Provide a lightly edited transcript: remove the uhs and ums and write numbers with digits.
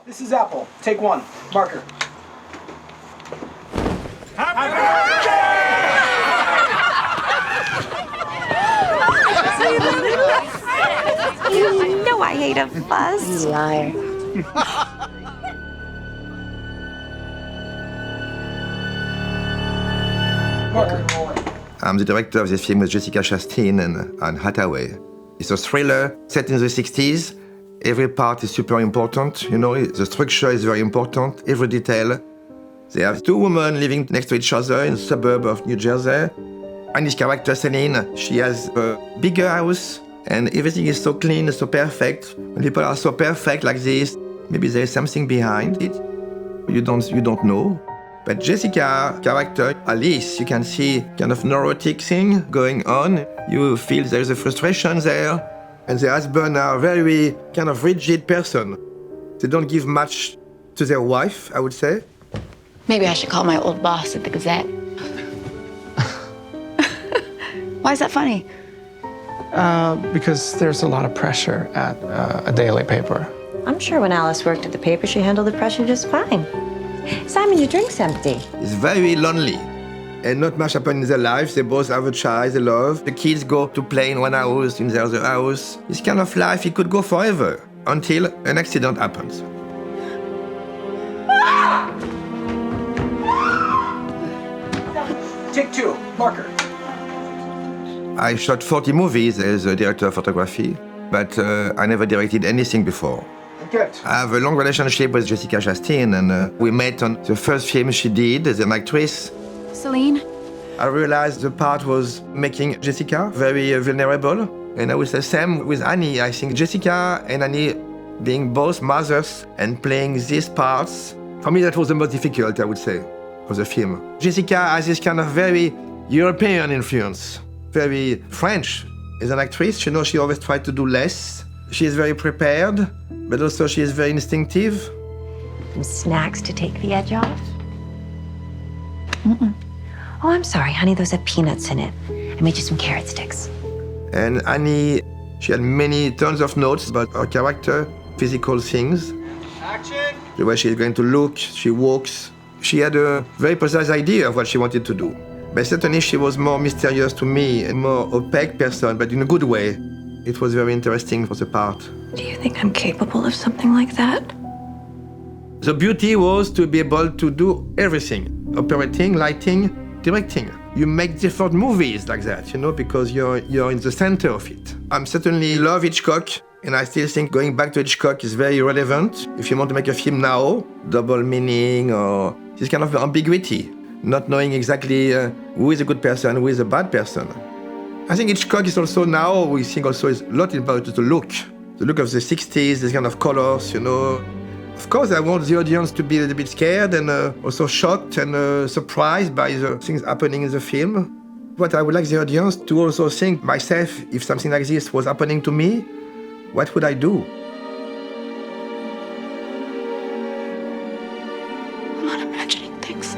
This is Apple. Take one. Marker. Happy birthday! You know I hate a fuss. You liar. Marker. I'm the director of this film with Jessica Chastain and Hathaway. It's a thriller set in the 60s. Every part is super important, you know, the structure is very important, every detail. They have two women living next to each other in the suburb of New Jersey. And this character, Céline, she has a bigger house, and everything is so clean, so perfect. When people are so perfect like this, maybe there is something behind it. You don't know. But Jessica's character, Alice, you can see kind of neurotic thing going on. You feel there is a frustration there. And the husband are very kind of rigid person. They don't give much to their wife, I would say. Maybe I should call my old boss at the Gazette. Why is that funny? Because there's a lot of pressure at a daily paper. I'm sure when Alice worked at the paper, she handled the pressure just fine. Simon, your drink's empty. It's very lonely. And not much happens in their lives. They both have a child they love. The kids go to play in one house, in the other house. This kind of life, it could go forever until an accident happens. Take two. Marker. I shot 40 movies as a director of photography, but I never directed anything before. Good. I have a long relationship with Jessica Chastain, and we met on the first film she did as an actress. Celine? I realized the part was making Jessica very vulnerable. And I would say same with Annie. I think Jessica and Annie being both mothers and playing these parts, for me that was the most difficult, I would say, of the film. Jessica has this kind of very European influence, very French. As an actress, you know, she always tried to do less. She is very prepared, but also she is very instinctive. Some snacks to take the edge off? Oh, I'm sorry, honey. Those have peanuts in it. I made you some carrot sticks. And Annie, she had tons of notes about her character, physical things. Action. The way she's going to look, she walks. She had a very precise idea of what she wanted to do. But certainly she was more mysterious to me, a more opaque person, but in a good way. It was very interesting for the part. Do you think I'm capable of something like that? The beauty was to be able to do everything. Operating, lighting, directing. You make different movies like that, you know, because you're in the center of it. I certainly love Hitchcock, and I still think going back to Hitchcock is very relevant. If you want to make a film now, double meaning or this kind of ambiguity, not knowing exactly who is a good person, who is a bad person. I think Hitchcock is also now, we think also is a lot about the look of the 60s, this kind of colors, you know. Of course, I want the audience to be a little bit scared and also shocked and surprised by the things happening in the film. But I would like the audience to also think myself, if something like this was happening to me, what would I do? I'm not imagining things.